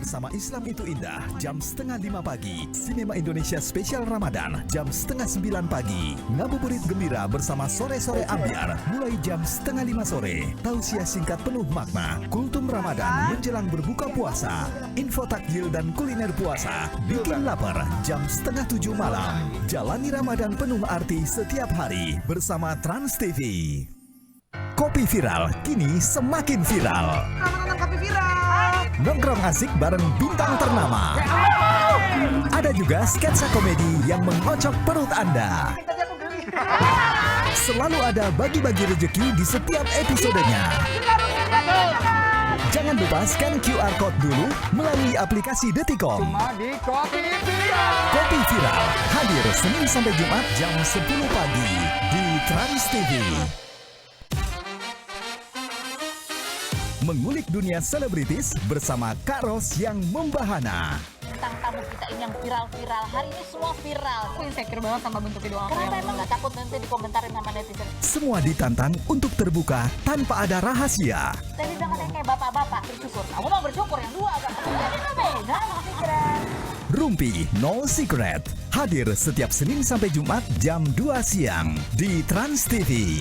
bersama Islam Itu Indah jam 4:30 pagi. Sinema Indonesia Spesial Ramadan jam 8:30 pagi. Ngabuburit Gembira bersama Sore-Sore Ambiar mulai jam 4:30 sore. Tausiah singkat penuh makna, kultum Ramadan menjelang berbuka puasa. Info takjil dan kuliner puasa bikin lapar jam 6:30 malam. Jalani Ramadan penuh arti setiap hari bersama Trans TV. Kopi Viral kini semakin viral. Kopi Viral. Nongkrong asik bareng bintang ternama. Ada juga sketsa komedi yang mengocok perut Anda. Selalu ada bagi-bagi rezeki di setiap episodenya. Jangan lupa scan QR Code dulu melalui aplikasi Detikom. Cuma di Kopi Viral. Kopi Viral hadir Senin sampai Jumat jam 10 pagi di Trans TV. Mengulik dunia selebritis bersama Kak Ros yang membahana. Tentang tamu kita ini yang viral-viral, hari ini semua viral. Aku insecure banget sama bentuk video aku. Kenapa emang gak takut nanti dikomentarin sama netizen? Semua ditantang untuk terbuka tanpa ada rahasia. Tadi jangan kayak bapak-bapak bersyukur. Kamu mau bersyukur yang dua agak. Jadi itu beda sama pikiran. Rumpi No Secret hadir setiap Senin sampai Jumat jam 2 siang di Trans TV.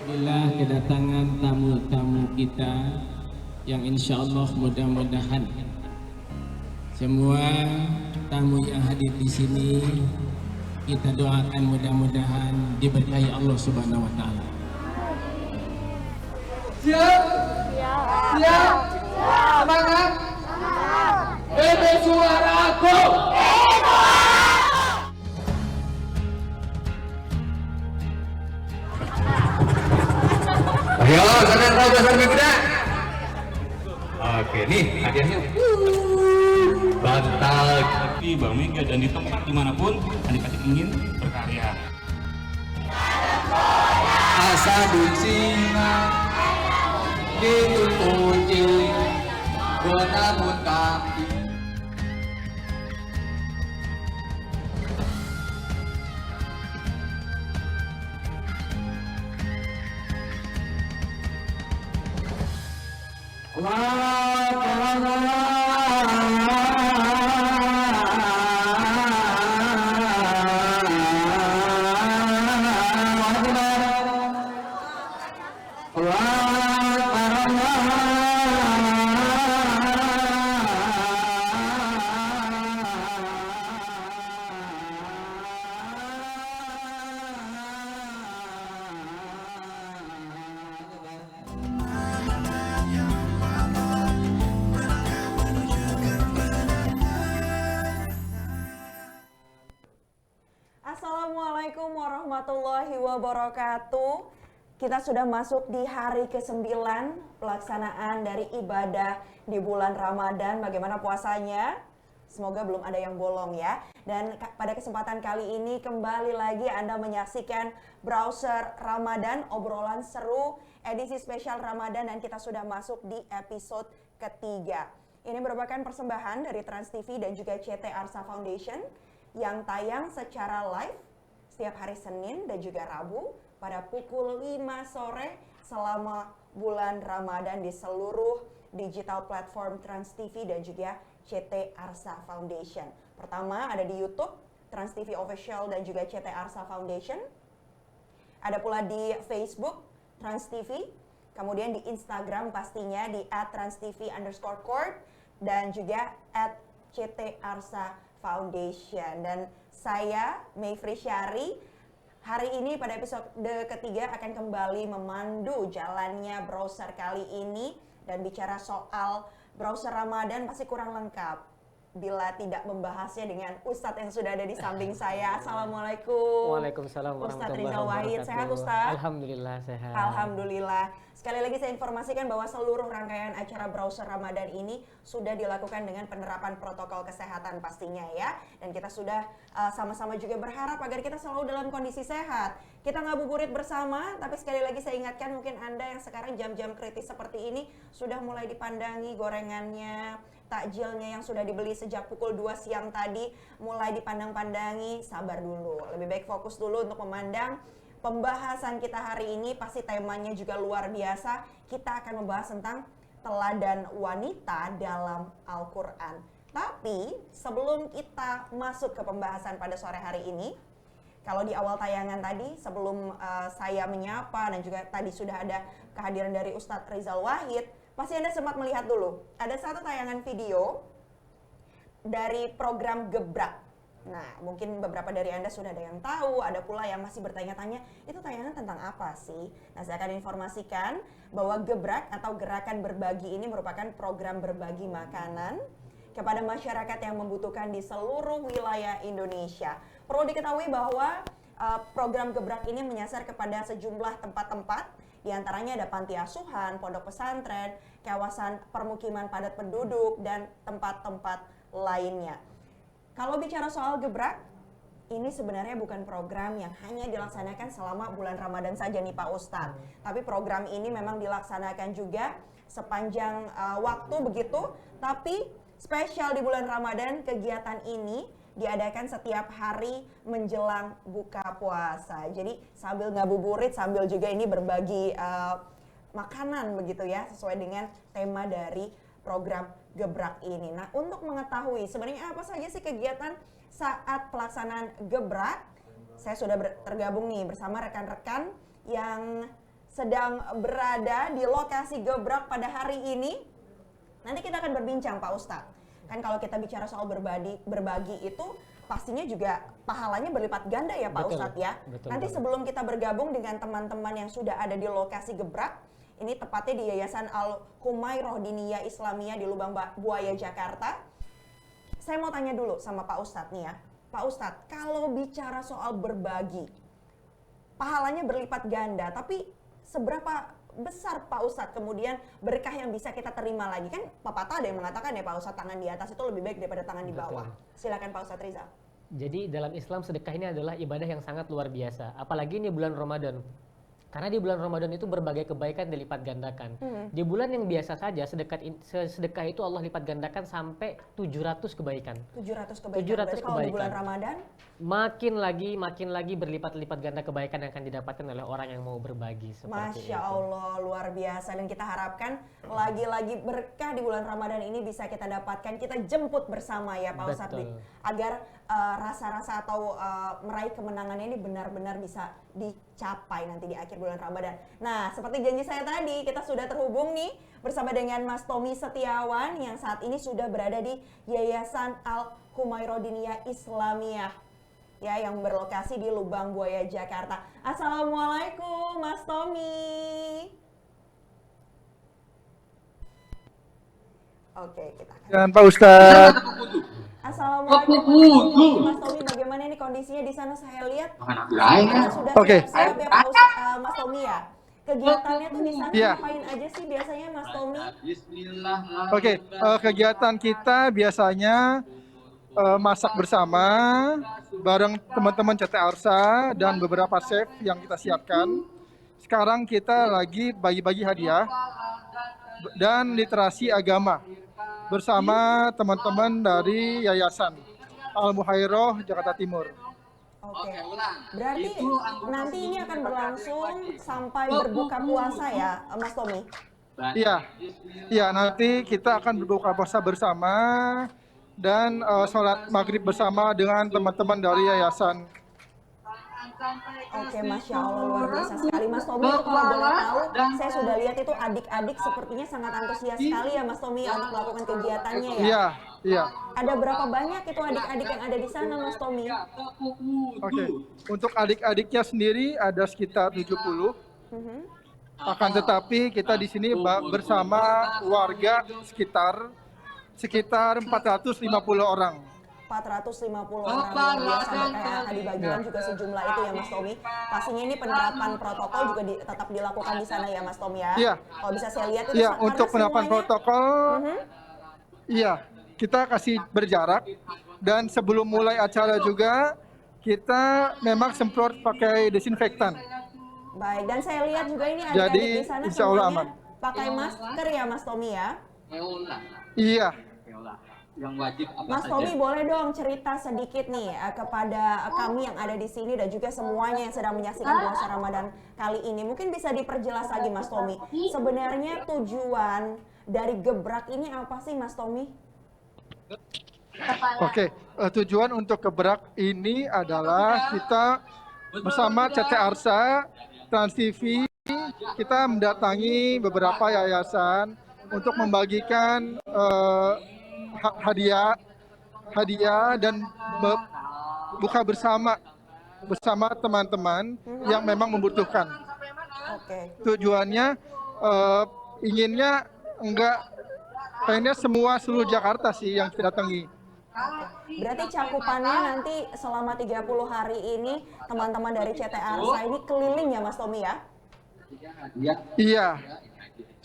Inilah kedatangan tamu-tamu kita yang insya Allah mudah-mudahan semua tamu yang hadir di sini kita doakan mudah-mudahan diberkahi Allah Subhanahu Wa Taala. Siap? Siap? Semangat? Bebe suaraku. Ayo, sangat raga sampai gede. Oke, nih hadiahnya. Bantal. Di Bang Mega dan di tempat dimanapun adik-adik ingin berkarya. Asa bunsinga ditutuci benamun kaki. Assalamualaikum warahmatullahi wabarakatuh. Kita sudah masuk di hari ke-9 pelaksanaan dari ibadah di bulan Ramadan. Bagaimana puasanya? Semoga belum ada yang bolong ya. Dan pada kesempatan kali ini kembali lagi Anda menyaksikan Browser Ramadan, obrolan seru edisi spesial Ramadan, dan kita sudah masuk di episode ketiga. Ini merupakan persembahan dari Trans TV dan juga CT Arsa Foundation yang tayang secara live setiap hari Senin dan juga Rabu pada pukul 5 sore selama bulan Ramadan di seluruh digital platform Trans TV dan juga CT Arsa Foundation. Pertama ada di YouTube Trans TV Official dan juga CT Arsa Foundation. Ada pula di Facebook Trans TV, kemudian di Instagram pastinya di @transtv_court dan juga @CT Arsa Foundation. Dan saya Mayfri Syari hari ini pada episode ketiga akan kembali memandu jalannya browser kali ini dan bicara soal browser Ramadan pasti kurang lengkap bila tidak membahasnya dengan Ustadz yang sudah ada di samping saya. Assalamualaikum. Waalaikumsalam Ustadz warahmatullahi Rizal Wahid, wabarakatuh. sehat Ustadz? Alhamdulillah sehat. Alhamdulillah. Sekali lagi saya informasikan bahwa seluruh rangkaian acara browser Ramadan ini sudah dilakukan dengan penerapan protokol kesehatan pastinya ya. Dan kita sudah sama-sama juga berharap agar kita selalu dalam kondisi sehat. Kita ngabuburit bersama, tapi sekali lagi saya ingatkan mungkin Anda yang sekarang jam-jam kritis seperti ini sudah mulai dipandangi gorengannya, takjilnya yang sudah dibeli sejak pukul 2 siang tadi mulai dipandang-pandangi, sabar dulu. Lebih baik fokus dulu untuk memandang pembahasan kita hari ini. Pasti temanya juga luar biasa. Kita akan membahas tentang teladan wanita dalam Al-Quran. Tapi sebelum kita masuk ke pembahasan pada sore hari ini, kalau di awal tayangan tadi sebelum saya menyapa dan juga tadi sudah ada kehadiran dari Ustadz Rizal Wahid, pasti Anda sempat melihat dulu, ada satu tayangan video dari program Gebrak. Nah, mungkin beberapa dari Anda sudah ada yang tahu, ada pula yang masih bertanya-tanya, itu tayangan tentang apa sih? Nah, saya akan informasikan bahwa Gebrak atau Gerakan Berbagi ini merupakan program berbagi makanan kepada masyarakat yang membutuhkan di seluruh wilayah Indonesia. Perlu diketahui bahwa program Gebrak ini menyasar kepada sejumlah tempat-tempat, di antaranya ada panti asuhan, pondok pesantren, kawasan permukiman padat penduduk, dan tempat-tempat lainnya. Kalau bicara soal Gebrak, ini sebenarnya bukan program yang hanya dilaksanakan selama bulan Ramadan saja nih Pak Ustadz. Tapi program ini memang dilaksanakan juga sepanjang waktu begitu. Tapi spesial di bulan Ramadan, kegiatan ini diadakan setiap hari menjelang buka puasa. Jadi sambil ngabuburit, sambil juga ini berbagi makanan begitu ya, sesuai dengan tema dari program Gebrak ini. Nah, untuk mengetahui sebenarnya apa saja sih kegiatan saat pelaksanaan Gebrak, saya sudah tergabung nih bersama rekan-rekan yang sedang berada di lokasi Gebrak pada hari ini. Nanti kita akan berbincang Pak Ustadz. Kan kalau kita bicara soal berbagi itu pastinya juga pahalanya berlipat ganda ya Pak Ustadz ya. Nanti sebelum kita bergabung dengan teman-teman yang sudah ada di lokasi Gebrak, ini tepatnya di Yayasan Al-Humairah Diniyah Islamiyah di Lubang Buaya, Jakarta. Saya mau tanya dulu sama Pak Ustadz nih ya. Pak Ustadz, kalau bicara soal berbagi, pahalanya berlipat ganda, tapi seberapa besar Pak Ustadz kemudian berkah yang bisa kita terima lagi? Kan pepatah ada yang mengatakan ya Pak Ustadz, tangan di atas itu lebih baik daripada tangan di bawah. Silakan Pak Ustadz Rizal. Jadi dalam Islam sedekah ini adalah ibadah yang sangat luar biasa. Apalagi ini bulan Ramadan. Karena di bulan Ramadan itu berbagai kebaikan dilipat gandakan. Di bulan yang biasa saja sedekah itu Allah lipat gandakan sampai 700 kebaikan. 700 kebaikan. Berarti kalau di bulan Ramadan makin lagi berlipat-lipat ganda kebaikan yang akan didapatkan oleh orang yang mau berbagi seperti Masya Allah, luar biasa. Dan kita harapkan lagi-lagi berkah di bulan Ramadan ini bisa kita dapatkan, kita jemput bersama ya Pak Ustadz, agar rasa-rasa atau meraih kemenangannya ini benar-benar bisa dicapai nanti di akhir bulan Ramadan. Nah, seperti janji saya tadi, kita sudah terhubung nih bersama dengan Mas Tommy Setiawan yang saat ini sudah berada di Yayasan Al-Humairah Diniyah Islamiyah ya, yang berlokasi di Lubang Buaya, Jakarta. Assalamualaikum Mas Tommy. Oke, kita akan. Dan Pak Ustadz. Assalamualaikum Mas Tommy, bagaimana ini kondisinya di sana? Saya lihat sudah siap-siap ya Pak Ustadz, Mas Tommy ya. Kegiatannya tuh di sana ngapain aja sih biasanya Mas Tommy? Oke, kegiatan kita biasanya masak bersama bareng teman-teman CT Arsa dan beberapa chef yang kita siapkan. Sekarang kita lagi bagi-bagi hadiah dan literasi agama bersama teman-teman dari Yayasan Al-Humairah Jakarta Timur. Oke. Berarti nanti ini akan berlangsung sampai berbuka puasa ya, Mas Tommy? Iya, iya nanti kita akan berbuka puasa bersama dan sholat maghrib bersama dengan teman-teman dari yayasan. Oke, Masya Allah, luar biasa sekali. Mas Tommy, itu kalau boleh tahu, saya sudah lihat itu adik-adik sepertinya sangat antusias sekali ya Mas Tommy untuk melakukan kegiatannya ya. Iya, iya. Ada berapa banyak itu adik-adik yang ada di sana Mas Tommy? Oke, untuk adik-adiknya sendiri ada sekitar 70. Akan tetapi kita di sini bersama warga sekitar 450 orang. 450 orang luar biasa, kayak tadi bagian juga sejumlah itu ya Mas Tommy. Pastinya ini penerapan protokol juga tetap dilakukan di sana ya Mas Tommy ya. Iya. Kalau bisa saya lihat itu Iya, untuk penerapan protokol, iya kita kasih berjarak dan sebelum mulai acara juga kita memang semprot pakai desinfektan. Baik, dan saya lihat juga ini Jadi, adik-adik di sana insya Allah semuanya aman. pakai masker ya Mas Tommy ya. Iya. Yang wajib apa Mas Tommy boleh dong cerita sedikit nih kepada kami yang ada di sini dan juga semuanya yang sedang menyaksikan puasa Ramadan kali ini. Mungkin bisa diperjelas lagi Mas Tommy. Sebenarnya tujuan dari Gebrak ini apa sih Mas Tommy? Oke, tujuan untuk Gebrak ini adalah kita bersama CT Arsa, Trans TV, kita mendatangi beberapa yayasan untuk membagikan hadiah dan buka bersama teman-teman yang memang membutuhkan. Tujuannya inginnya pengennya seluruh Jakarta sih yang kita datangi. Berarti cakupannya nanti selama 30 hari ini teman-teman dari CT Arsa ini keliling ya Mas Tommy ya? Iya.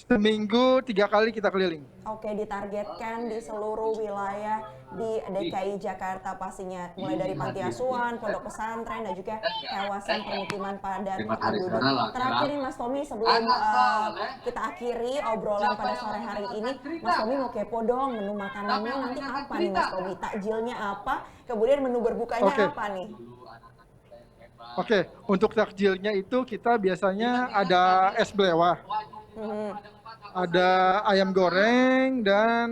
Seminggu 3 kali kita keliling. Oke, ditargetkan di seluruh wilayah di DKI Jakarta pastinya, mulai dari panti asuhan, pondok pesantren, dan juga kawasan permukiman padat penduduk. Terakhir nih Mas Tommy, sebelum kita akhiri obrolan pada sore hari ini, Mas Tommy mau kepo dong, menu makanannya nanti apa nih Mas Tommy? Takjilnya apa? Kemudian menu berbukanya apa nih? Oke, untuk takjilnya itu kita biasanya ada es belewah. Ada ayam goreng dan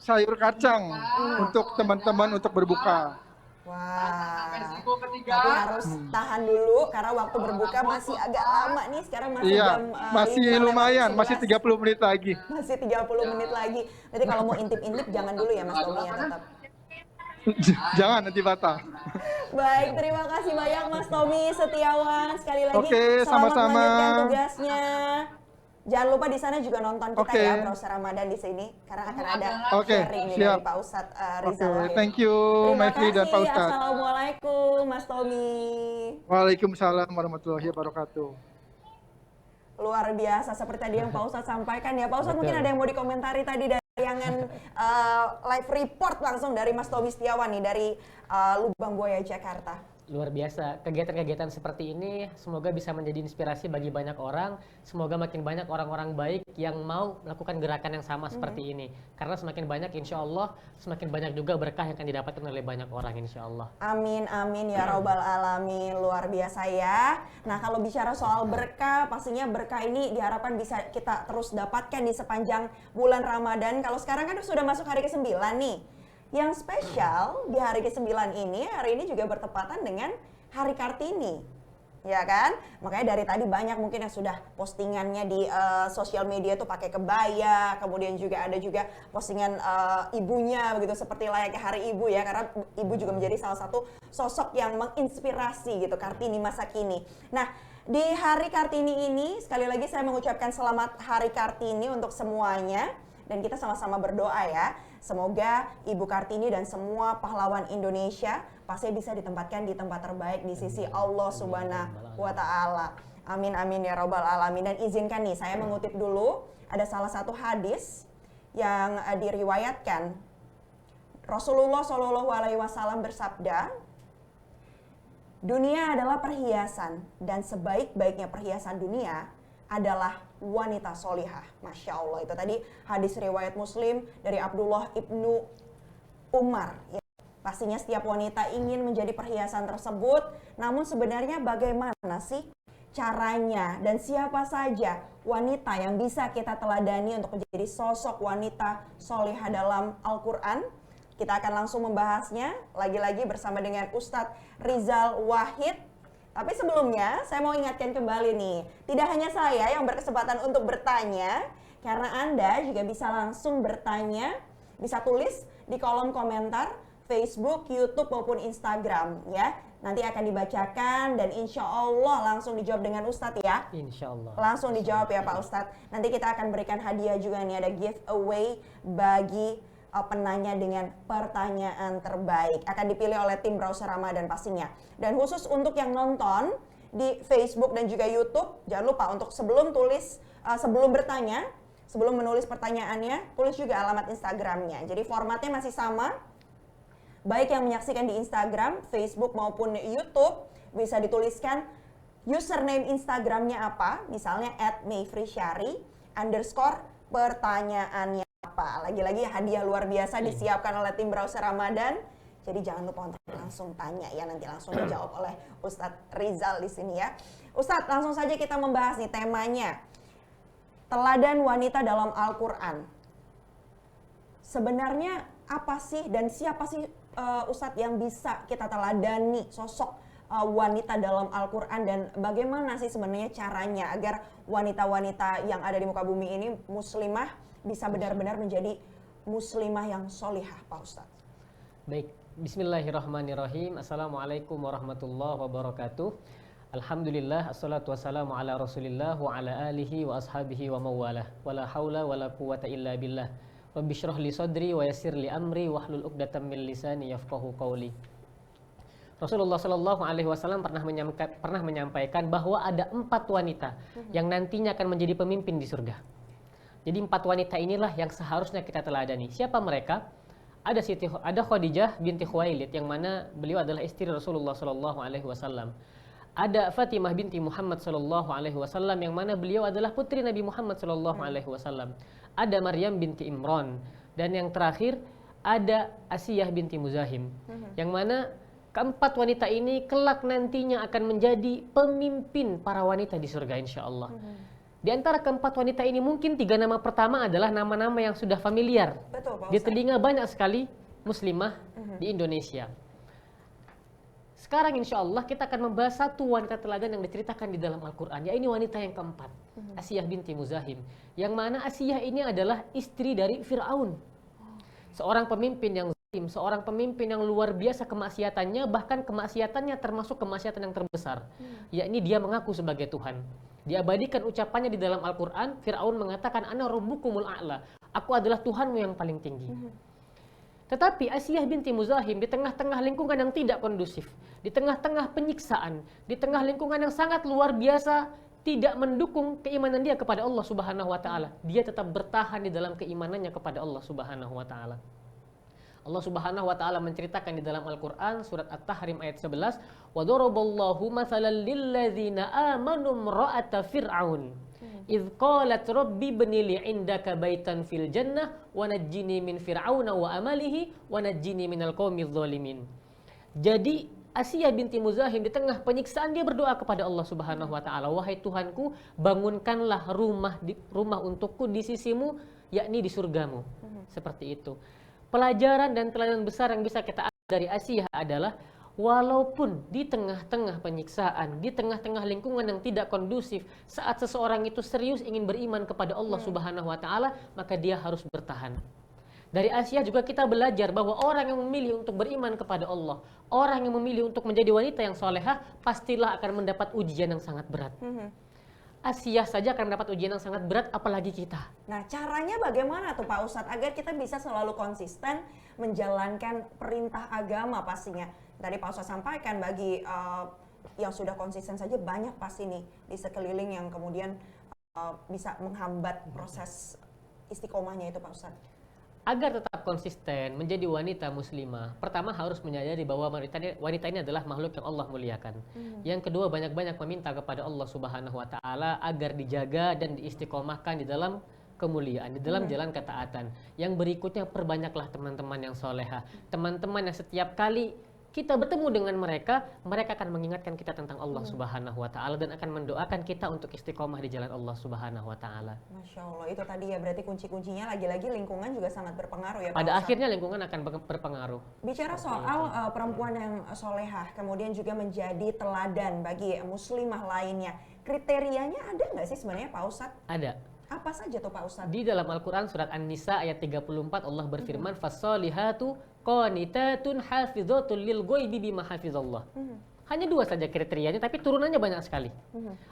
sayur kacang untuk teman-teman untuk berbuka. Wah, tapi harus tahan dulu karena waktu berbuka masih agak lama nih. Sekarang masih jam masih lumayan, masih 30 menit lagi. Masih 30 menit lagi. Jadi kalau mau intip-intip jangan dulu ya Mas Tommy ya tetap. Jangan nanti batal. Baik, terima kasih banyak Mas Tommy Setiawan. Sekali lagi Oke, selamat sama-sama. melanjutkan tugasnya. Jangan lupa di sana juga nonton kita ya puasa Ramadan di sini karena akan ada sharing nih dari Pak Ustadz Rizal Wahid. Thank you, Maifri dan Pak Ustadz. Assalamualaikum Mas Tommy. Waalaikumsalam warahmatullahi wabarakatuh. Luar biasa seperti tadi yang Pak Ustadz sampaikan ya. Pak Ustadz mungkin ada yang mau dikomentari tadi dari tayangan live report langsung dari Mas Tommy Setiawan nih dari Lubang Buaya Jakarta. Luar biasa, kegiatan-kegiatan seperti ini semoga bisa menjadi inspirasi bagi banyak orang. Semoga makin banyak orang-orang baik yang mau melakukan gerakan yang sama seperti ini. Karena semakin banyak insya Allah, semakin banyak juga berkah yang akan didapatkan oleh banyak orang insya Allah. Amin, amin ya robbal alamin, luar biasa ya. Nah kalau bicara soal berkah, pastinya berkah ini diharapkan bisa kita terus dapatkan di sepanjang bulan Ramadan. Kalau sekarang kan sudah masuk hari ke-9 nih. Yang spesial di hari ke-9 ini, hari ini juga bertepatan dengan Hari Kartini. Ya kan? Makanya dari tadi banyak mungkin yang sudah postingannya di sosial media tuh pakai kebaya, kemudian juga ada juga postingan ibunya begitu seperti layaknya Hari Ibu ya, karena ibu juga menjadi salah satu sosok yang menginspirasi gitu Kartini masa kini. Nah, di Hari Kartini ini sekali lagi saya mengucapkan selamat Hari Kartini untuk semuanya dan kita sama-sama berdoa ya. Semoga Ibu Kartini dan semua pahlawan Indonesia pasti bisa ditempatkan di tempat terbaik di sisi Allah Subhanahu wa Ta'ala. Amin amin ya robbal alamin. Dan izinkan nih saya mengutip dulu ada salah satu hadis yang diriwayatkan. Rasulullah Shallallahu Alaihi Wasallam bersabda, dunia adalah perhiasan dan sebaik-baiknya perhiasan dunia adalah wanita solihah. Masya Allah, itu tadi hadis riwayat Muslim dari Abdullah ibnu Umar. Ya. Pastinya setiap wanita ingin menjadi perhiasan tersebut, namun sebenarnya bagaimana sih caranya dan siapa saja wanita yang bisa kita teladani untuk menjadi sosok wanita solihah dalam Al-Quran? Kita akan langsung membahasnya lagi-lagi bersama dengan Ustadz Rizal Wahid. Tapi sebelumnya saya mau ingatkan kembali nih, tidak hanya saya yang berkesempatan untuk bertanya, karena Anda juga bisa langsung bertanya, bisa tulis di kolom komentar Facebook, YouTube maupun Instagram ya. Nanti akan dibacakan dan insya Allah langsung dijawab dengan Ustadz ya. Insya Allah. Langsung dijawab ya Pak Ustadz. Nanti kita akan berikan hadiah juga nih, ada giveaway bagi penanya dengan pertanyaan terbaik. Akan dipilih oleh tim Browser Ramadan pastinya. Dan khusus untuk yang nonton di Facebook dan juga YouTube, jangan lupa untuk sebelum bertanya, sebelum menulis pertanyaannya, tulis juga alamat Instagramnya. Jadi formatnya masih sama. Baik yang menyaksikan di Instagram, Facebook maupun YouTube, bisa dituliskan username Instagramnya apa, misalnya @mayfrisyari _ pertanyaannya apa. Lagi-lagi hadiah luar biasa disiapkan oleh tim Browser Ramadan. Jadi jangan lupa untuk langsung tanya ya, nanti langsung dijawab oleh Ustadz Rizal di sini ya. Ustadz, langsung saja kita membahas nih temanya. Teladan wanita dalam Al-Quran. Sebenarnya apa sih dan siapa sih Ustadz yang bisa kita teladani sosok wanita dalam Al-Quran, dan bagaimana sih sebenarnya caranya agar wanita-wanita yang ada di muka bumi ini muslimah bisa benar-benar menjadi muslimah yang solihah, Pak Ustadz? Baik, bismillahirrahmanirrahim. Assalamualaikum warahmatullahi wabarakatuh. Alhamdulillah, assalatu wassalamu ala rasulillah wa ala alihi wa ashabihi wa mawalah. Wala hawla wala quwata illa billah. Rabbi syrah li sadri wa yassir li amri wahlul 'uqdatam min lisani yafqahu qawli. Rasulullah Shallallahu Alaihi Wasallam pernah menyampaikan bahwa ada 4 wanita yang nantinya akan menjadi pemimpin di surga. Jadi 4 wanita inilah yang seharusnya kita teladani. Siapa mereka? Ada Khadijah binti Khuwailid, yang mana beliau adalah istri Rasulullah Shallallahu Alaihi Wasallam. Ada Fatimah binti Muhammad Shallallahu Alaihi Wasallam, yang mana beliau adalah putri Nabi Muhammad Shallallahu Alaihi Wasallam. Ada Maryam binti Imran, dan yang terakhir ada Asiyah binti Muzahim, yang mana keempat wanita ini kelak nantinya akan menjadi pemimpin para wanita di surga insya Allah. Di antara keempat wanita ini mungkin 3 nama pertama adalah nama-nama yang sudah familiar. Betul, Pak Di telinga banyak sekali muslimah di Indonesia. Sekarang insya Allah kita akan membahas satu wanita teladan yang diceritakan di dalam Al-Quran. Ya, ini wanita yang keempat, Asiyah binti Muzahim. Yang mana Asiyah ini adalah istri dari Fir'aun. Seorang pemimpin yang zalim, seorang pemimpin yang luar biasa kemaksiatannya, bahkan kemaksiatannya termasuk kemaksiatan yang terbesar. Yakni dia mengaku sebagai Tuhan. Diabadikan ucapannya di dalam Al-Quran, Fir'aun mengatakan, Ana rabbukumul a'la. Aku adalah Tuhanmu yang paling tinggi. Tetapi Asiyah binti Muzahim di tengah-tengah lingkungan yang tidak kondusif, di tengah-tengah penyiksaan, di tengah lingkungan yang sangat luar biasa, tidak mendukung keimanan dia kepada Allah Subhanahu wa taala. Dia tetap bertahan di dalam keimanannya kepada Allah Subhanahu wa taala. Allah Subhanahu wa taala menceritakan di dalam Al-Qur'an surat At-Tahrim ayat 11, "Wa daraballahu mathalan lil ladzina amanu imra'ata fir'aun. Idh qalat rabbi ibni li 'indaka baitan fil jannah wa najjini min fir'auna wa amalihi wa najjini minal qaumidz zalimin." Jadi Asiyah binti Muzahim di tengah penyiksaan dia berdoa kepada Allah Subhanahu wa taala, "Wahai Tuhanku, bangunkanlah rumah untukku di sisimu, yakni di surgamu." Seperti itu. Pelajaran dan teladan besar yang bisa kita ambil dari Asiyah adalah walaupun di tengah-tengah penyiksaan, di tengah-tengah lingkungan yang tidak kondusif, saat seseorang itu serius ingin beriman kepada Allah Subhanahu wa taala, maka dia harus bertahan. Dari Asiyah juga kita belajar bahwa orang yang memilih untuk beriman kepada Allah, orang yang memilih untuk menjadi wanita yang solehah, pastilah akan mendapat ujian yang sangat berat. Asiyah saja akan mendapat ujian yang sangat berat, apalagi kita. Nah, caranya bagaimana tuh Pak Ustadz agar kita bisa selalu konsisten menjalankan perintah agama pastinya? Tadi Pak Ustadz sampaikan bagi yang sudah konsisten saja banyak pasti nih di sekeliling yang kemudian bisa menghambat proses istiqomahnya itu Pak Ustadz. Agar tetap konsisten menjadi wanita muslimah, pertama harus menyadari bahwa wanita ini adalah makhluk yang Allah muliakan. Yang kedua, banyak-banyak meminta kepada Allah Subhanahu wa taala agar dijaga dan diistiqomahkan di dalam kemuliaan, di dalam jalan ketaatan. Yang berikutnya, perbanyaklah teman-teman yang soleha, teman-teman yang setiap kali kita bertemu dengan mereka, mereka akan mengingatkan kita tentang Allah Subhanahu wa Ta'ala dan akan mendoakan kita untuk istiqomah di jalan Allah Subhanahu wa Ta'ala. Masya Allah, itu tadi ya, berarti kunci-kuncinya lagi-lagi lingkungan juga sangat berpengaruh ya Pak Pada Ustadz. akhirnya lingkungan akan berpengaruh. Bicara soal perempuan yang solehah, kemudian juga menjadi teladan bagi muslimah lainnya, kriterianya ada nggak sih sebenarnya Pak Ustadz? Ada. Apa saja tuh Pak Ustadz? Di dalam Al-Quran surat An-Nisa ayat 34 Allah berfirman, "Fassolihatu qanitatun hafidhatul lil ghaibi bima hafizallah." Hanya 2 saja kriterianya, tapi turunannya banyak sekali.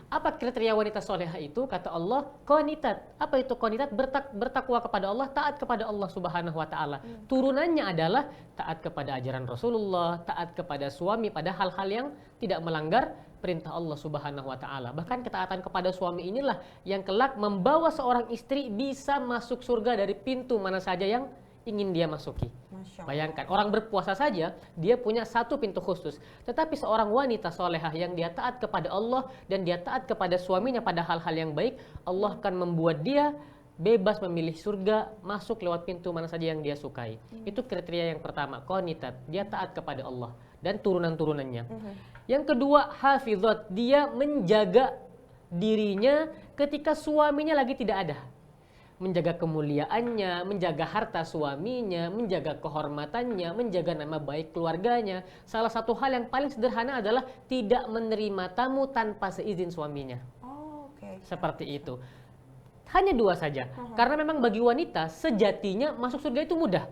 Apa kriteria wanita solehah itu? Kata Allah, qanitat. Apa itu qanitat? Bertakwa kepada Allah, taat kepada Allah Subhanahu wa Ta'ala. Turunannya adalah taat kepada ajaran Rasulullah, taat kepada suami pada hal-hal yang tidak melanggar perintah Allah Subhanahu wa Ta'ala. Bahkan ketaatan kepada suami inilah yang kelak membawa seorang istri bisa masuk surga dari pintu mana saja yang ingin dia masuki. Masya Allah. Bayangkan, orang berpuasa saja dia punya satu pintu khusus. Tetapi seorang wanita solehah yang dia taat kepada Allah dan dia taat kepada suaminya pada hal-hal yang baik, Allah akan membuat dia bebas memilih surga, masuk lewat pintu mana saja yang dia sukai. Itu kriteria yang pertama, qanitat, dia taat kepada Allah dan turunan-turunannya. Yang kedua, hafizat, dia menjaga dirinya ketika suaminya lagi tidak ada. Menjaga kemuliaannya, menjaga harta suaminya, menjaga kehormatannya, menjaga nama baik keluarganya. Salah satu hal yang paling sederhana adalah tidak menerima tamu tanpa seizin suaminya. Oke. Seperti itu. Hanya 2 saja. Karena memang bagi wanita sejatinya masuk surga itu mudah.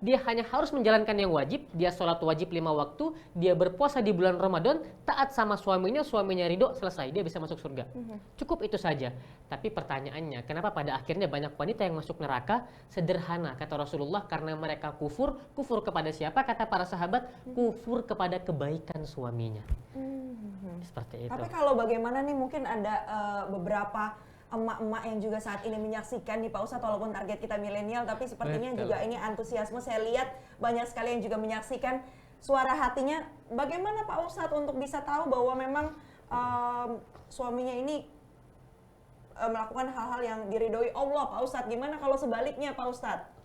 Dia hanya harus menjalankan yang wajib, dia sholat wajib 5 waktu, dia berpuasa di bulan Ramadan, taat sama suaminya, suaminya ridho, selesai, dia bisa masuk surga. Cukup itu saja. Tapi pertanyaannya, kenapa pada akhirnya banyak wanita yang masuk neraka? Sederhana, kata Rasulullah, karena mereka kufur. Kufur kepada siapa? Kata para sahabat, kufur kepada kebaikan suaminya. Seperti itu. Tapi kalau bagaimana nih, mungkin ada beberapa emak-emak yang juga saat ini menyaksikan nih Pak Ustadz, walaupun target kita milenial, tapi sepertinya Betul. juga ini antusiasme, saya lihat banyak sekali yang juga menyaksikan suara hatinya. Bagaimana Pak Ustadz untuk bisa tahu bahwa memang suaminya ini melakukan hal-hal yang diridhoi Allah Pak Ustadz? Gimana kalau sebaliknya Pak Ustadz?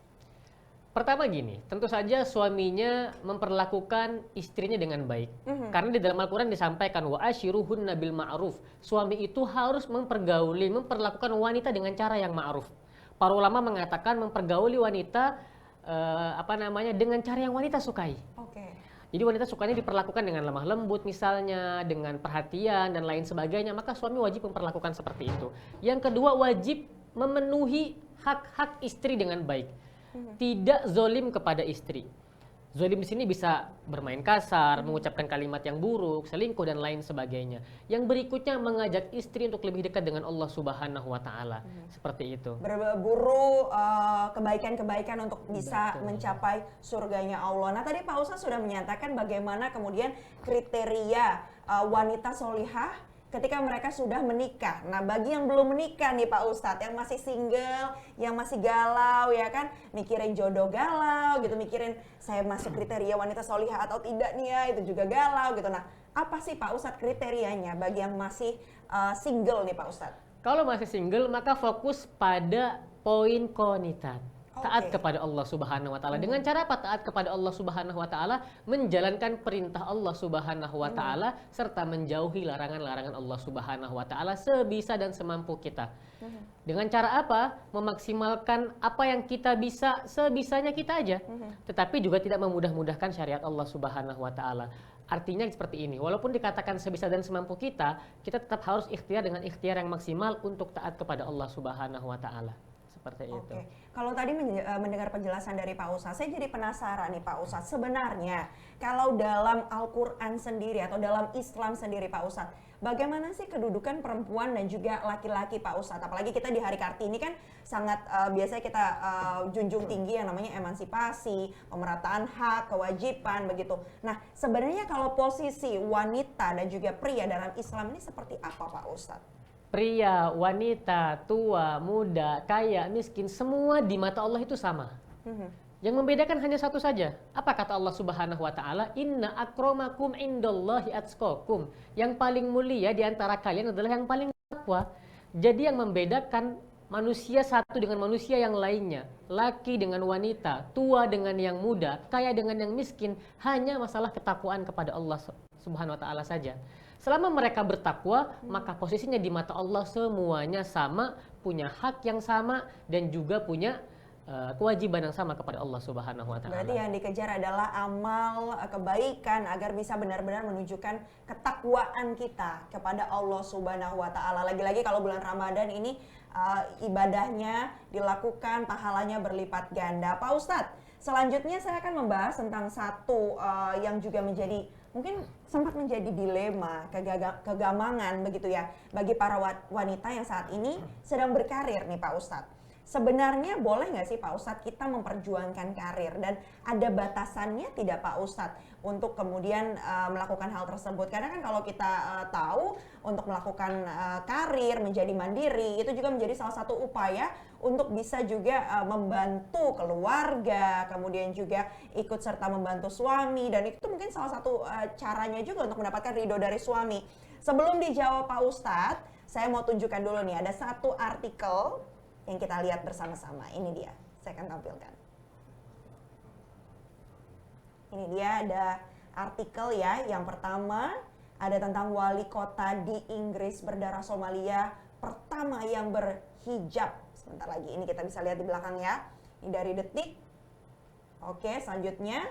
Pertama gini, tentu saja suaminya memperlakukan istrinya dengan baik. Karena di dalam Al-Quran disampaikan, wa ashiruhunna bil ma'ruf. Suami itu harus memperlakukan wanita dengan cara yang ma'ruf. Para ulama mengatakan mempergauli wanita dengan cara yang wanita sukai. Oke. Jadi wanita sukanya diperlakukan dengan lemah lembut misalnya, dengan perhatian dan lain sebagainya, maka suami wajib memperlakukan seperti itu. Yang kedua, wajib memenuhi hak-hak istri dengan baik. Tidak zolim kepada istri. Zolim di sini bisa bermain kasar, mengucapkan kalimat yang buruk, selingkuh dan lain sebagainya. Yang berikutnya, mengajak istri untuk lebih dekat dengan Allah Subhanahu wa Ta'ala. Seperti itu. Berburu kebaikan-kebaikan untuk bisa mencapai surganya Allah. Nah, tadi Pak Ustadz sudah menyatakan bagaimana kemudian kriteria wanita solihah ketika mereka sudah menikah. Nah, bagi yang belum menikah nih Pak Ustadz, yang masih single, yang masih galau ya kan, mikirin jodoh galau gitu, mikirin saya masuk kriteria wanita solihah atau tidak nih ya, itu juga galau gitu. Nah, apa sih Pak Ustadz kriterianya bagi yang masih single nih Pak Ustadz? Kalau masih single, maka fokus pada poin qanitat. Taat kepada Allah Subhanahu wa Ta'ala. Dengan cara apa taat kepada Allah Subhanahu wa Ta'ala? Menjalankan perintah Allah Subhanahu wa Ta'ala serta menjauhi larangan-larangan Allah Subhanahu wa Ta'ala sebisa dan semampu kita. Dengan cara apa? Memaksimalkan apa yang kita bisa sebisanya kita aja. Tetapi juga tidak memudah-mudahkan syariat Allah Subhanahu wa Ta'ala. Artinya seperti ini, walaupun dikatakan sebisa dan semampu kita tetap harus ikhtiar dengan ikhtiar yang maksimal untuk taat kepada Allah Subhanahu wa Ta'ala. Seperti itu. Kalau tadi mendengar penjelasan dari Pak Ustadz, saya jadi penasaran nih Pak Ustadz, sebenarnya kalau dalam Al-Quran sendiri atau dalam Islam sendiri Pak Ustadz, bagaimana sih kedudukan perempuan dan juga laki-laki Pak Ustadz? Apalagi kita di Hari Kartini kan sangat biasanya kita junjung tinggi yang namanya emansipasi, pemerataan hak, kewajiban begitu. Nah, sebenarnya kalau posisi wanita dan juga pria dalam Islam ini seperti apa Pak Ustadz? Pria, wanita, tua, muda, kaya, miskin, semua di mata Allah itu sama. Yang membedakan hanya satu saja. Apa kata Allah Subhanahu wa Ta'ala? Inna akramakum indallahi atqakum. Yang paling mulia di antara kalian adalah yang paling bertakwa. Jadi yang membedakan manusia satu dengan manusia yang lainnya, laki dengan wanita, tua dengan yang muda, kaya dengan yang miskin, hanya masalah ketakwaan kepada Allah Subhanahu wa taala saja. Selama mereka bertakwa, maka posisinya di mata Allah semuanya sama, punya hak yang sama dan juga punya kewajiban yang sama kepada Allah Subhanahu wa taala. Berarti yang dikejar adalah amal kebaikan agar bisa benar-benar menunjukkan ketakwaan kita kepada Allah Subhanahu wa taala. Lagi-lagi kalau bulan Ramadan ini ibadahnya dilakukan, pahalanya berlipat ganda. Pak Ustadz, selanjutnya saya akan membahas tentang satu yang juga menjadi mungkin sempat menjadi dilema, kegamangan begitu ya bagi para wanita yang saat ini sedang berkarir nih Pak Ustadz. Sebenarnya boleh nggak sih Pak Ustadz kita memperjuangkan karir, dan ada batasannya tidak Pak Ustadz untuk kemudian melakukan hal tersebut? Karena kan kalau kita tahu untuk melakukan karir, menjadi mandiri itu juga menjadi salah satu upaya untuk bisa juga membantu keluarga, kemudian juga ikut serta membantu suami, dan itu mungkin salah satu caranya juga untuk mendapatkan ridho dari suami. Sebelum dijawab Pak Ustadz, saya mau tunjukkan dulu nih ada satu artikel yang kita lihat bersama-sama. Ini dia, saya akan tampilkan. Ini dia ada artikel ya. Yang pertama ada tentang wali kota di Inggris berdarah Somalia pertama yang berhijab. Sebentar lagi, ini kita bisa lihat di belakang ya. Ini dari Detik. Oke, selanjutnya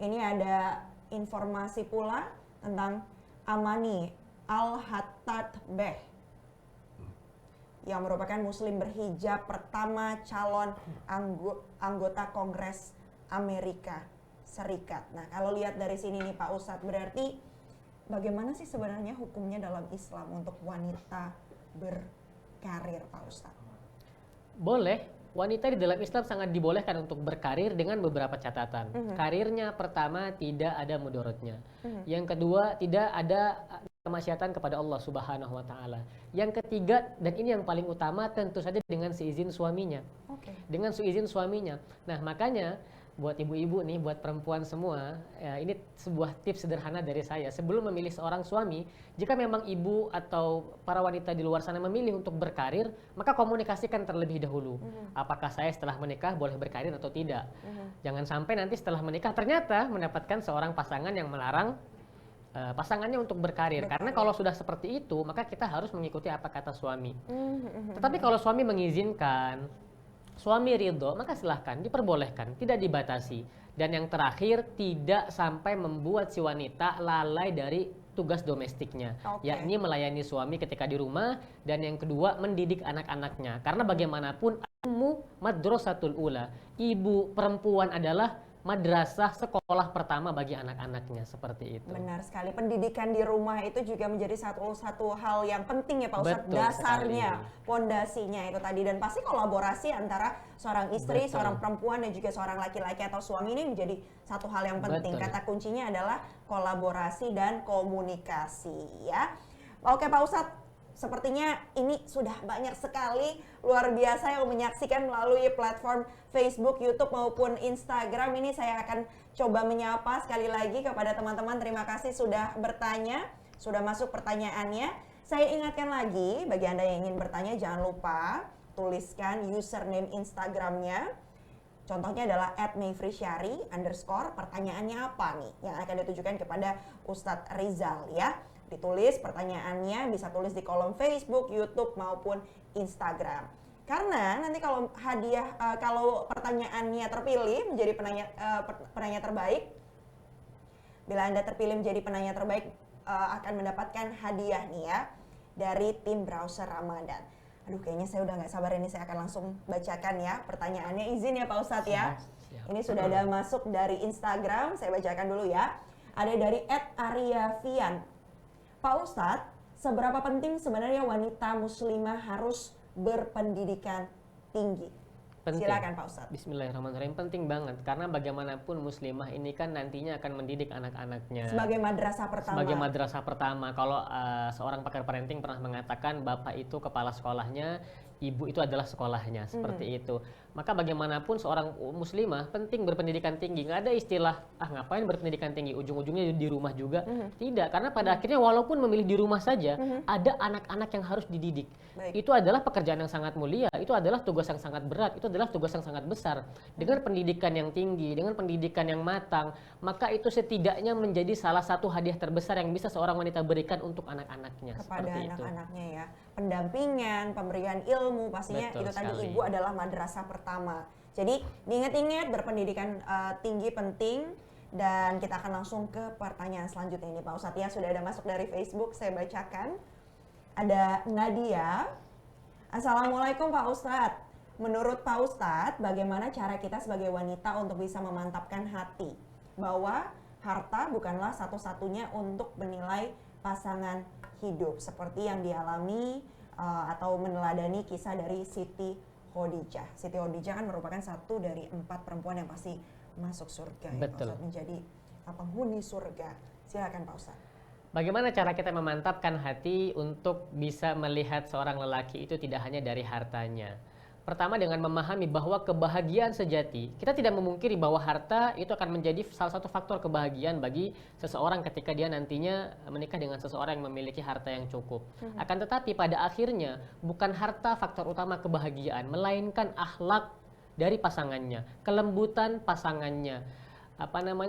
ini ada informasi pula tentang Amani Al-Hattatbeh yang merupakan muslim berhijab pertama calon anggota Kongres Amerika Serikat. Nah, kalau lihat dari sini nih Pak Ustadz, berarti bagaimana sih sebenarnya hukumnya dalam Islam untuk wanita berkarir Pak Ustadz? Boleh, wanita di dalam Islam sangat dibolehkan untuk berkarir dengan beberapa catatan. Karirnya pertama tidak ada mudorotnya. Yang kedua tidak ada kemaksiatan kepada Allah Subhanahu wa taala. Yang ketiga, dan ini yang paling utama, tentu saja dengan seizin suaminya. Dengan seizin suaminya. Nah, makanya buat ibu-ibu nih, buat perempuan semua, ya, ini sebuah tips sederhana dari saya. Sebelum memilih seorang suami, jika memang ibu atau para wanita di luar sana memilih untuk berkarir, maka komunikasikan terlebih dahulu. Apakah saya setelah menikah boleh berkarir atau tidak? Jangan sampai nanti setelah menikah ternyata mendapatkan seorang pasangan yang melarang pasangannya untuk berkarir. Karena kalau sudah seperti itu, maka kita harus mengikuti apa kata suami. Tetapi kalau suami mengizinkan, suami ridho, maka silahkan, diperbolehkan, tidak dibatasi. Dan yang terakhir, tidak sampai membuat si wanita lalai dari tugas domestiknya, yakni melayani suami ketika di rumah, dan yang kedua mendidik anak-anaknya. Karena bagaimanapun ummu madrasatul ula, ibu perempuan adalah madrasah sekolah pertama bagi anak-anaknya, seperti itu. Benar sekali, pendidikan di rumah itu juga menjadi satu hal yang penting ya Pak Ustadz. Betul dasarnya, sekali. pondasinya itu tadi, dan pasti kolaborasi antara seorang istri, seorang perempuan dan juga seorang laki-laki atau suami ini menjadi satu hal yang penting. Kata kuncinya adalah kolaborasi dan komunikasi ya. Oke Pak Ustadz, sepertinya ini sudah banyak sekali luar biasa yang menyaksikan melalui platform Facebook, YouTube maupun Instagram. Ini saya akan coba menyapa sekali lagi kepada teman-teman. Terima kasih sudah bertanya, sudah masuk pertanyaannya. Saya ingatkan lagi bagi Anda yang ingin bertanya, jangan lupa tuliskan username Instagramnya. Contohnya adalah @mayfrisyari_. Pertanyaannya apa nih yang akan ditujukan kepada Ustadz Rizal ya. Ditulis pertanyaannya, bisa tulis di kolom Facebook, YouTube maupun Instagram. Karena nanti kalau hadiah, kalau pertanyaannya terpilih menjadi penanya terbaik, bila Anda terpilih menjadi penanya terbaik, akan mendapatkan hadiah nih ya dari tim Browser Ramadan. Aduh, kayaknya saya udah nggak sabar ini, saya akan langsung bacakan ya pertanyaannya. Izin ya Pak Ustadz ya. Ini sudah ada masuk dari Instagram, saya bacakan dulu ya. Ada dari @aryafian. Pak Ustadz, seberapa penting sebenarnya wanita muslimah harus berpendidikan tinggi? Penting. Silakan Pak Ustadz. Bismillahirrahmanirrahim, penting banget karena bagaimanapun muslimah ini kan nantinya akan mendidik anak-anaknya Sebagai madrasah pertama. sebagai madrasah pertama. Kalau seorang pakar parenting pernah mengatakan bapak itu kepala sekolahnya, ibu itu adalah sekolahnya, seperti itu. Maka bagaimanapun seorang muslimah penting berpendidikan tinggi. Nggak ada istilah ngapain berpendidikan tinggi, ujung-ujungnya di rumah juga. Tidak, karena pada akhirnya walaupun memilih di rumah saja, ada anak-anak yang harus dididik. Baik. Itu adalah pekerjaan yang sangat mulia, itu adalah tugas yang sangat berat, itu adalah tugas yang sangat besar. Dengan pendidikan yang tinggi, dengan pendidikan yang matang, maka itu setidaknya menjadi salah satu hadiah terbesar yang bisa seorang wanita berikan untuk anak-anaknya. Kepada seperti itu. anak-anaknya ya. Pendampingan, pemberian ilmu, pastinya Betul itu tadi sekali. ibu adalah madrasah pertama. Jadi diingat-ingat berpendidikan tinggi penting. Dan kita akan langsung ke pertanyaan selanjutnya ini Pak Ustadz ya. Sudah ada masuk dari Facebook, saya bacakan. Ada Nadia. Assalamualaikum Pak Ustadz. Menurut Pak Ustadz, bagaimana cara kita sebagai wanita untuk bisa memantapkan hati bahwa harta bukanlah satu-satunya untuk menilai pasangan hidup seperti yang dialami atau meneladani kisah dari Siti Khadijah. Siti Khadijah kan merupakan satu dari 4 perempuan yang pasti masuk surga ya Pak Betul. Ustadz, menjadi penghuni surga. Silakan Pak Ustadz. Bagaimana cara kita memantapkan hati untuk bisa melihat seorang lelaki itu tidak hanya dari hartanya? Pertama dengan memahami bahwa kebahagiaan sejati, kita tidak memungkiri bahwa harta itu akan menjadi salah satu faktor kebahagiaan bagi seseorang ketika dia nantinya menikah dengan seseorang yang memiliki harta yang cukup. Akan tetapi pada akhirnya bukan harta faktor utama kebahagiaan, melainkan akhlak dari pasangannya, kelembutan pasangannya,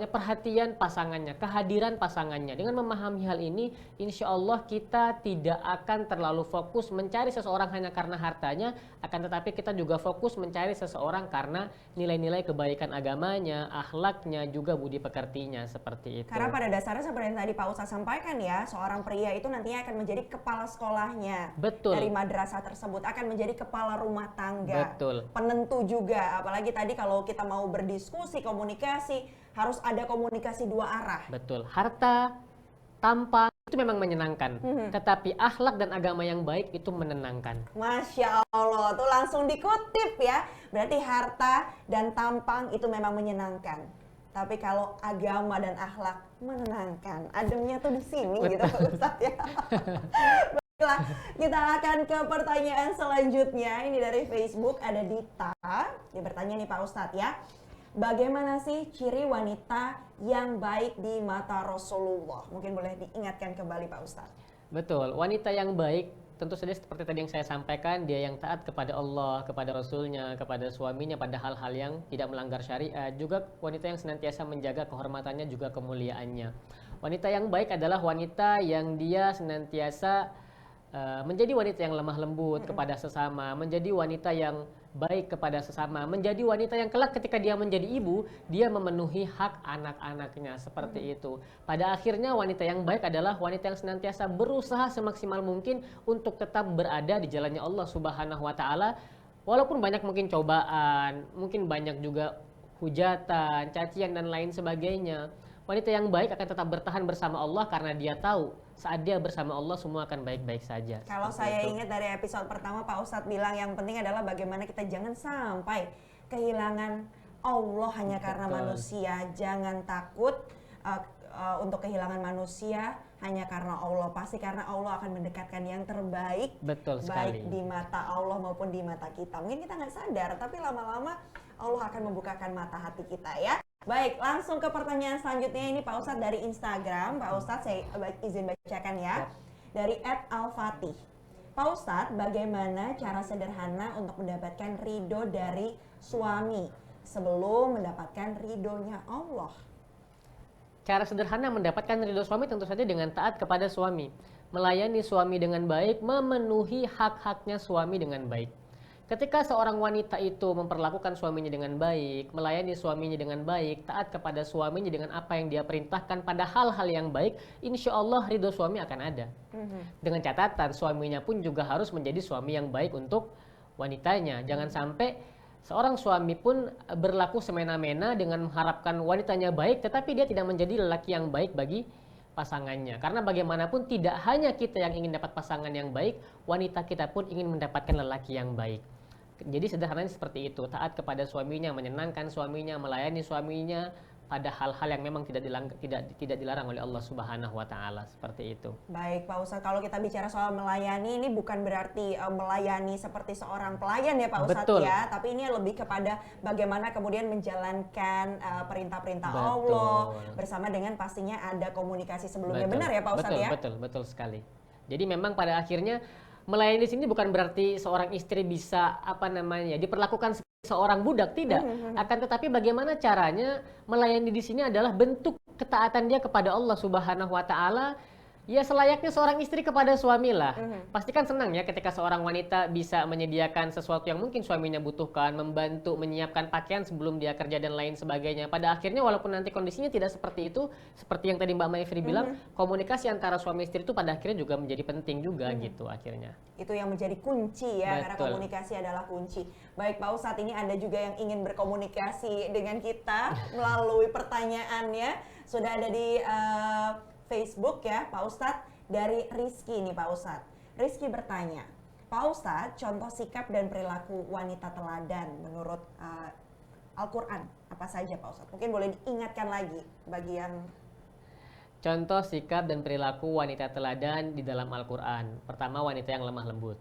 perhatian pasangannya, kehadiran pasangannya. Dengan memahami hal ini, insya Allah kita tidak akan terlalu fokus mencari seseorang hanya karena hartanya, akan tetapi kita juga fokus mencari seseorang karena nilai-nilai kebaikan agamanya, akhlaknya, juga budi pekertinya, seperti itu. Karena pada dasarnya seperti yang tadi Pak Ustadz sampaikan ya, seorang pria itu nantinya akan menjadi kepala sekolahnya. Betul. Dari madrasah tersebut akan menjadi kepala rumah tangga. Betul. Penentu juga, apalagi tadi kalau kita mau berdiskusi, komunikasi, harus ada komunikasi dua arah. Betul. Harta, tampang itu memang menyenangkan, tetapi akhlak dan agama yang baik itu menenangkan. Masya Allah, tuh langsung dikutip ya. Berarti harta dan tampang itu memang menyenangkan. Tapi kalau agama dan akhlak menenangkan, ademnya tuh di sini gitu Pak Ustadz ya. Baiklah, kita akan ke pertanyaan selanjutnya. Ini dari Facebook, ada Dita. Dia bertanya nih Pak Ustadz ya. Bagaimana sih ciri wanita yang baik di mata Rasulullah? Mungkin boleh diingatkan kembali Pak Ustadz. Betul, wanita yang baik tentu saja seperti tadi yang saya sampaikan, dia yang taat kepada Allah, kepada Rasulnya, kepada suaminya pada hal-hal yang tidak melanggar syariat. Juga wanita yang senantiasa menjaga kehormatannya, juga kemuliaannya. Wanita yang baik adalah wanita yang dia senantiasa menjadi wanita yang lemah lembut kepada sesama, menjadi wanita yang baik kepada sesama, menjadi wanita yang kelak ketika dia menjadi ibu, dia memenuhi hak anak-anaknya, seperti itu. Pada akhirnya wanita yang baik adalah wanita yang senantiasa berusaha semaksimal mungkin untuk tetap berada di jalannya Allah Subhanahu wa taala, walaupun banyak mungkin cobaan, mungkin banyak juga hujatan, cacian dan lain sebagainya. Wanita yang baik akan tetap bertahan bersama Allah karena dia tahu saat dia bersama Allah semua akan baik-baik saja. Kalau saya ingat dari episode pertama Pak Ustadz bilang yang penting adalah bagaimana kita jangan sampai kehilangan Allah hanya karena manusia. Jangan takut untuk kehilangan manusia hanya karena Allah. Pasti karena Allah akan mendekatkan yang terbaik. Betul sekali. Baik di mata Allah maupun di mata kita. Mungkin kita nggak sadar, tapi lama-lama Allah akan membukakan mata hati kita ya. Baik, langsung ke pertanyaan selanjutnya ini Pak Ustadz dari Instagram. Pak Ustadz saya izin bacakan ya. Dari @alfatih. Pak Ustadz, bagaimana cara sederhana untuk mendapatkan ridho dari suami sebelum mendapatkan ridhonya Allah? Cara sederhana mendapatkan ridho suami tentu saja dengan taat kepada suami. Melayani suami dengan baik, memenuhi hak-haknya suami dengan baik. Ketika seorang wanita itu memperlakukan suaminya dengan baik, melayani suaminya dengan baik, taat kepada suaminya dengan apa yang dia perintahkan pada hal-hal yang baik, insya Allah ridho suami akan ada. Dengan catatan suaminya pun juga harus menjadi suami yang baik untuk wanitanya. Jangan sampai seorang suami pun berlaku semena-mena dengan mengharapkan wanitanya baik, tetapi dia tidak menjadi lelaki yang baik bagi pasangannya. Karena bagaimanapun tidak hanya kita yang ingin dapat pasangan yang baik, wanita kita pun ingin mendapatkan lelaki yang baik. Jadi sederhananya seperti itu, taat kepada suaminya, menyenangkan suaminya, melayani suaminya pada hal-hal yang memang tidak dilarang oleh Allah Subhanahu wa taala, seperti itu. Baik Pak Ustadz, kalau kita bicara soal melayani, ini bukan berarti melayani seperti seorang pelayan ya Pak Ustadz. Betul. Ya, tapi ini lebih kepada bagaimana kemudian menjalankan perintah-perintah Allah bersama dengan pastinya ada komunikasi sebelumnya. Benar ya Pak Ustadz ya? Betul sekali. Jadi memang pada akhirnya melayani di sini bukan berarti seorang istri bisa diperlakukan seperti seorang budak, tidak. Akan tetapi bagaimana caranya melayani di sini adalah bentuk ketaatan dia kepada Allah Subhanahu wa taala. Ya selayaknya seorang istri kepada suami lah. Pastikan senang ya ketika seorang wanita bisa menyediakan sesuatu yang mungkin suaminya butuhkan, membantu menyiapkan pakaian sebelum dia kerja dan lain sebagainya. Pada akhirnya walaupun nanti kondisinya tidak seperti itu, seperti yang tadi Mbak Mayfri bilang, komunikasi antara suami istri itu pada akhirnya juga menjadi penting juga gitu akhirnya. Itu yang menjadi kunci ya, karena Betul. komunikasi adalah kunci. Baik Pak Ustadz, ini Anda juga yang ingin berkomunikasi dengan kita melalui pertanyaannya. Sudah ada di Facebook ya Pak Ustadz, dari Rizky nih Pak Ustadz. Rizky bertanya, Pak Ustadz, contoh sikap dan perilaku wanita teladan menurut Al-Quran apa saja Pak Ustadz? Mungkin boleh diingatkan lagi bagian. Contoh sikap dan perilaku wanita teladan di dalam Al-Quran. Pertama, wanita yang lemah lembut.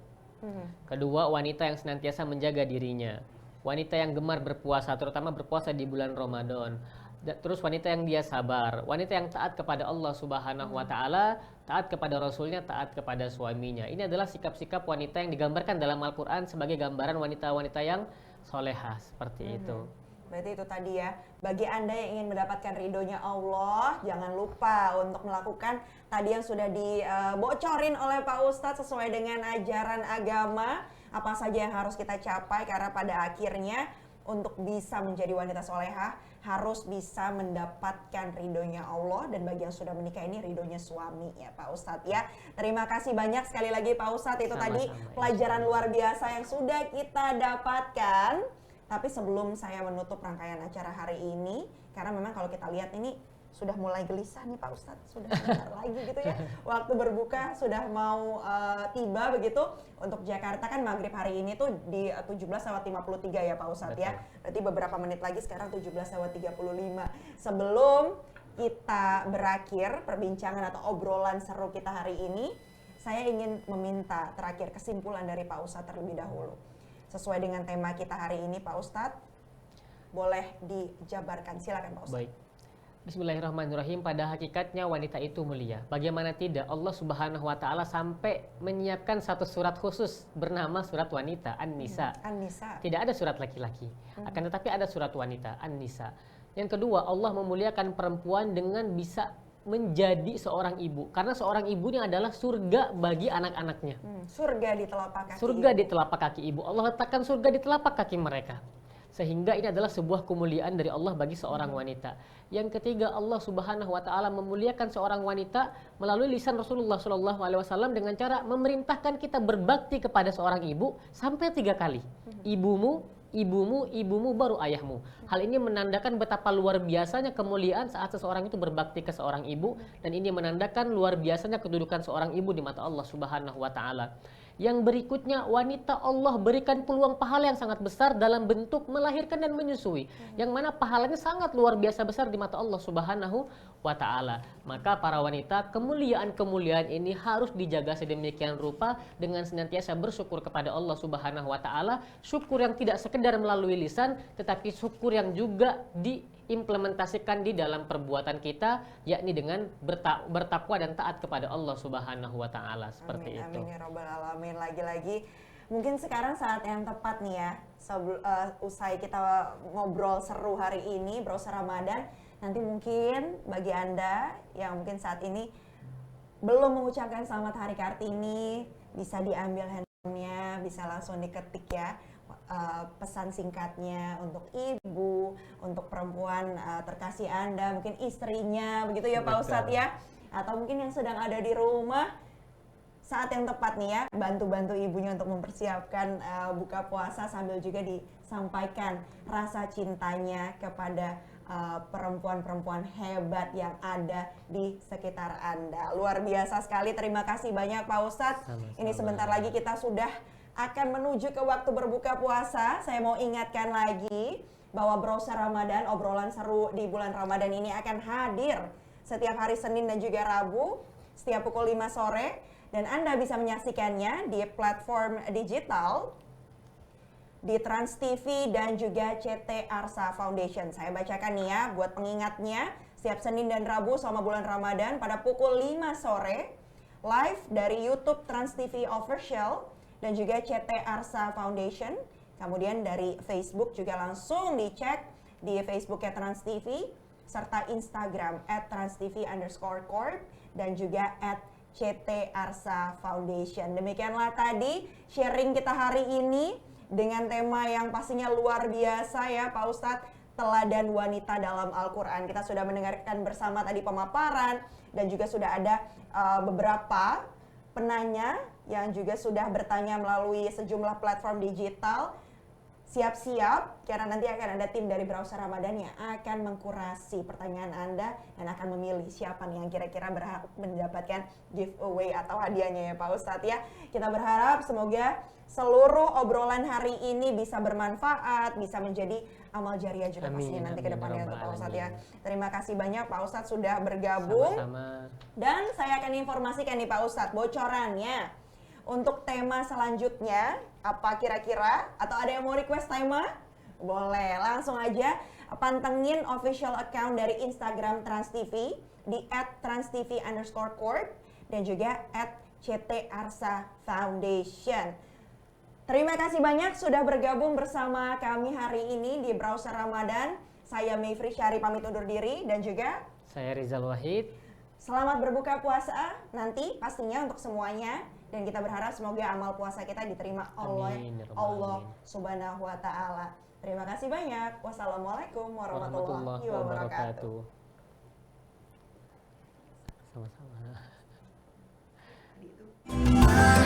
Kedua, wanita yang senantiasa menjaga dirinya. Wanita yang gemar berpuasa, terutama berpuasa di bulan Ramadan. Terus wanita yang dia sabar, wanita yang taat kepada Allah Subhanahu wa taala, taat kepada Rasulnya, taat kepada suaminya. Ini adalah sikap-sikap wanita yang digambarkan dalam Al-Quran sebagai gambaran wanita-wanita yang solehah, seperti itu. Berarti itu tadi ya, bagi Anda yang ingin mendapatkan ridhonya Allah, jangan lupa untuk melakukan tadi yang sudah dibocorin oleh Pak Ustadz sesuai dengan ajaran agama, apa saja yang harus kita capai, karena pada akhirnya untuk bisa menjadi wanita solehah harus bisa mendapatkan ridhonya Allah, dan bagi yang sudah menikah ini ridhonya suami ya Pak Ustadz ya. Terima kasih banyak sekali lagi Pak Ustadz, itu tadi pelajaran luar biasa yang sudah kita dapatkan. Tapi sebelum saya menutup rangkaian acara hari ini, karena memang kalau kita lihat ini sudah mulai gelisah nih Pak Ustadz, sudah sebentar lagi gitu ya. Waktu berbuka sudah mau tiba begitu. Untuk Jakarta kan maghrib hari ini tuh di 17:53 ya Pak Ustadz ya. Berarti beberapa menit lagi, sekarang 17:35. Sebelum kita berakhir perbincangan atau obrolan seru kita hari ini, saya ingin meminta terakhir kesimpulan dari Pak Ustadz terlebih dahulu. Sesuai dengan tema kita hari ini Pak Ustadz, boleh dijabarkan, silakan Pak Ustadz. Baik. Bismillahirrahmanirrahim. Pada hakikatnya wanita itu mulia. Bagaimana tidak, Allah Subhanahu wa taala sampai menyiapkan satu surat khusus bernama surat wanita, An-Nisa. An-Nisa. Tidak ada surat laki-laki. Akan tetapi ada surat wanita, An-Nisa. Yang kedua, Allah memuliakan perempuan dengan bisa menjadi seorang ibu. Karena seorang ibu ini adalah surga bagi anak-anaknya. Surga di telapak kaki. Surga ibu. di telapak kaki ibu. Allah letakkan surga di telapak kaki mereka. Sehingga ini adalah sebuah kemuliaan dari Allah bagi seorang wanita. Yang ketiga, Allah Subhanahu wa taala memuliakan seorang wanita melalui lisan Rasulullah SAW dengan cara memerintahkan kita berbakti kepada seorang ibu sampai 3 kali. Ibumu, ibumu, ibumu, baru ayahmu. Hal ini menandakan betapa luar biasanya kemuliaan saat seseorang itu berbakti ke seorang ibu, dan ini menandakan luar biasanya kedudukan seorang ibu di mata Allah Subhanahu wa taala. Yang berikutnya, wanita Allah berikan peluang pahala yang sangat besar dalam bentuk melahirkan dan menyusui, yang mana pahalanya sangat luar biasa besar di mata Allah Subhanahu wa taala. Maka para wanita, kemuliaan-kemuliaan ini harus dijaga sedemikian rupa dengan senantiasa bersyukur kepada Allah Subhanahu wa taala, syukur yang tidak sekedar melalui lisan, tetapi syukur yang juga diimplementasikan di dalam perbuatan kita, yakni dengan bertakwa dan taat kepada Allah Subhanahu wa taala, seperti itu. Amin ya rabbal alamin. Lagi-lagi mungkin sekarang saat yang tepat nih ya, usai kita ngobrol seru hari ini, browser Ramadan, nanti mungkin bagi Anda yang mungkin saat ini belum mengucapkan selamat Hari Kartini, bisa diambil handphonenya, bisa langsung diketik ya pesan singkatnya untuk ibu, untuk perempuan terkasih Anda, mungkin istrinya, begitu ya Pak Ustadz ya, atau mungkin yang sedang ada di rumah. Saat yang tepat nih ya, bantu-bantu ibunya untuk mempersiapkan buka puasa, sambil juga disampaikan rasa cintanya kepada perempuan-perempuan hebat yang ada di sekitar Anda. Luar biasa sekali, terima kasih banyak Pak Ustadz. Ini sebentar lagi kita sudah akan menuju ke waktu berbuka puasa, saya mau ingatkan lagi bahwa Browser Ramadan, obrolan seru di bulan Ramadan ini akan hadir setiap hari Senin dan juga Rabu, setiap pukul 5 sore. Dan Anda bisa menyaksikannya di platform digital, di Trans TV dan juga CT Arsa Foundation. Saya bacakan nih ya, buat pengingatnya, setiap Senin dan Rabu selama bulan Ramadan pada pukul 5 sore, live dari YouTube Trans TV Official dan juga CT Arsa Foundation. Kemudian dari Facebook juga langsung dicek di Facebooknya Trans TV, serta Instagram @transtv_corp dan juga @CT Arsa Foundation. Demikianlah tadi sharing kita hari ini dengan tema yang pastinya luar biasa ya Pak Ustadz, teladan wanita dalam Al-Quran. Kita sudah mendengarkan bersama tadi pemaparan dan juga sudah ada beberapa penanya yang juga sudah bertanya melalui sejumlah platform digital. Siap-siap, karena nanti akan ada tim dari Browser Ramadan yang akan mengkurasi pertanyaan Anda dan akan memilih siapa nih yang kira-kira berhak mendapatkan giveaway atau hadiahnya ya Pak Ustadz ya. Kita berharap semoga seluruh obrolan hari ini bisa bermanfaat, bisa menjadi amal jariah juga pastinya nanti ke depannya untuk Pak Ustadz ya. Terima kasih banyak Pak Ustadz sudah bergabung. Sama-sama. Dan saya akan informasikan nih Pak Ustadz bocorannya. Untuk tema selanjutnya, apa kira-kira? Atau ada yang mau request tema? Boleh, langsung aja pantengin official account dari Instagram Trans TV di @transtv_corp dan juga @CT Arsa Foundation. Terima kasih banyak sudah bergabung bersama kami hari ini di Browser Ramadan. Saya Mayfri Syari pamit undur diri dan juga Saya Rizal Wahid. selamat berbuka puasa nanti pastinya untuk semuanya. Dan kita berharap semoga amal puasa kita diterima oleh Amin, ya Rabbal Allah Alamin. Subhanahu wa Ta'ala. Terima kasih banyak. Wassalamualaikum warahmatullahi Warahmatullahi wabarakatuh. wabarakatuh. Sama-sama.